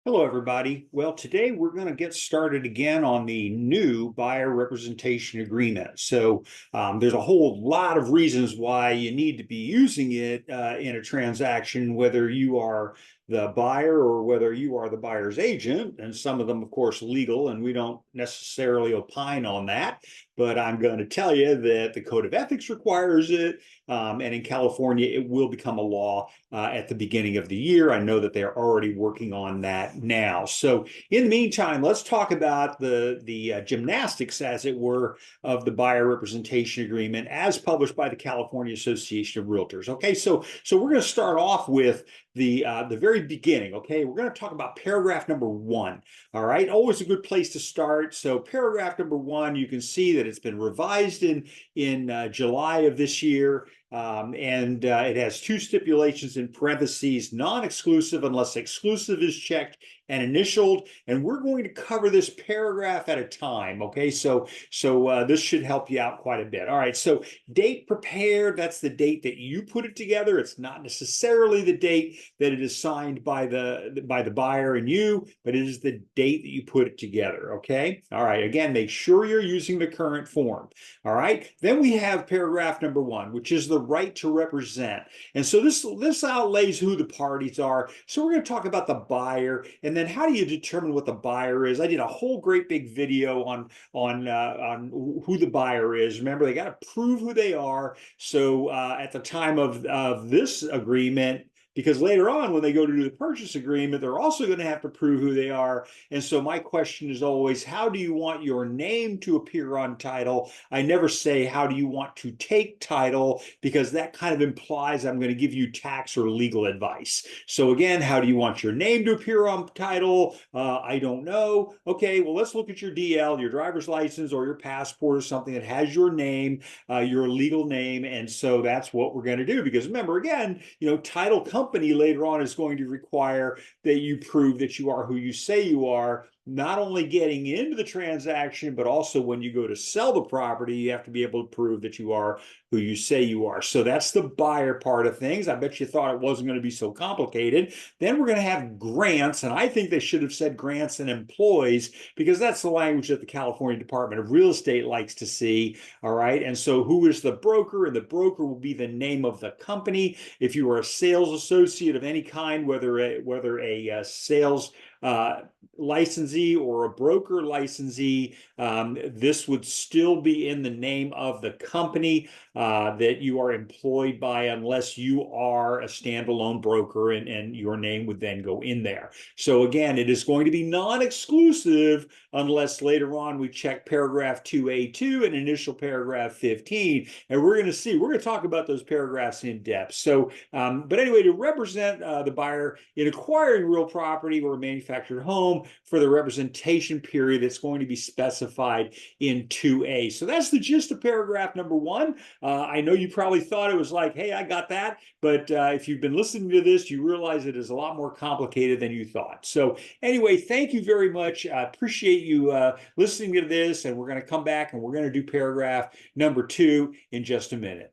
Hello, everybody. Well, today we're going to get started again on the new buyer representation agreement. There's a whole lot of reasons why you need to be using it in a transaction, whether you are the buyer or whether you are the buyer's agent. And some of them, of course, legal, and we don't necessarily opine on that. But I'm going to tell you that the Code of Ethics requires it. And in California, it will become a law at the beginning of the year. I know that they're already working on that now. So in the meantime, let's talk about the gymnastics, as it were, of the buyer representation agreement as published by the California Association of Realtors. Okay, so we're going to start off with the very beginning. Okay, we're going to talk about paragraph number 1. All right, always a good place to start. So paragraph number 1, you can see that it's been revised in July of this year. It has 2 stipulations in parentheses: non-exclusive unless exclusive is checked and initialed. And we're going to cover this paragraph at a time. Okay, so this should help you out quite a bit. All right, so date prepared, that's the date that you put it together. It's not necessarily the date that it is signed by the buyer and you, but it is the date that you put it together. Okay, all right, again, make sure you're using the current form. All right, then we have paragraph number 1, which is the right to represent. And so this outlays who the parties are. So we're going to talk about the buyer, and then how do you determine what the buyer is. I did a whole great big video on who the buyer is. Remember, they got to prove who they are. So at the time of this agreement, because later on when they go to do the purchase agreement, they're also going to have to prove who they are. And so my question is always, how do you want your name to appear on title? I never say, how do you want to take title? Because that kind of implies I'm going to give you tax or legal advice. So again, how do you want your name to appear on title? I don't know. Okay, well, let's look at your DL, your driver's license, or your passport, or something that has your name, your legal name. And so that's what we're going to do. Because remember, again, title company later on is going to require that you prove that you are who you say you are, not only getting into the transaction, but also when you go to sell the property, you have to be able to prove that you are who you say you are. So that's the buyer part of things. I bet you thought it wasn't going to be so complicated. Then we're going to have grants, and I think they should have said grants and employees, because that's the language that the California Department of Real Estate likes to see. All right, and so who is the broker? And the broker will be the name of the company. If you are a sales associate of any kind, whether a sales licensee or a broker licensee, this would still be in the name of the company that you are employed by, unless you are a standalone broker, and your name would then go in there. So again, it is going to be non-exclusive unless later on we check paragraph 2A2 and initial paragraph 15. And we're going to talk about those paragraphs in depth. So, but anyway, to represent the buyer in acquiring real property or a manufactured home for the representation period that's going to be specified in 2A. So that's the gist of paragraph number 1. I know you probably thought it was like, hey, I got that. But if you've been listening to this, you realize it is a lot more complicated than you thought. So anyway, thank you very much. I appreciate you listening to this. And we're going to come back and we're going to do paragraph number 2 in just a minute.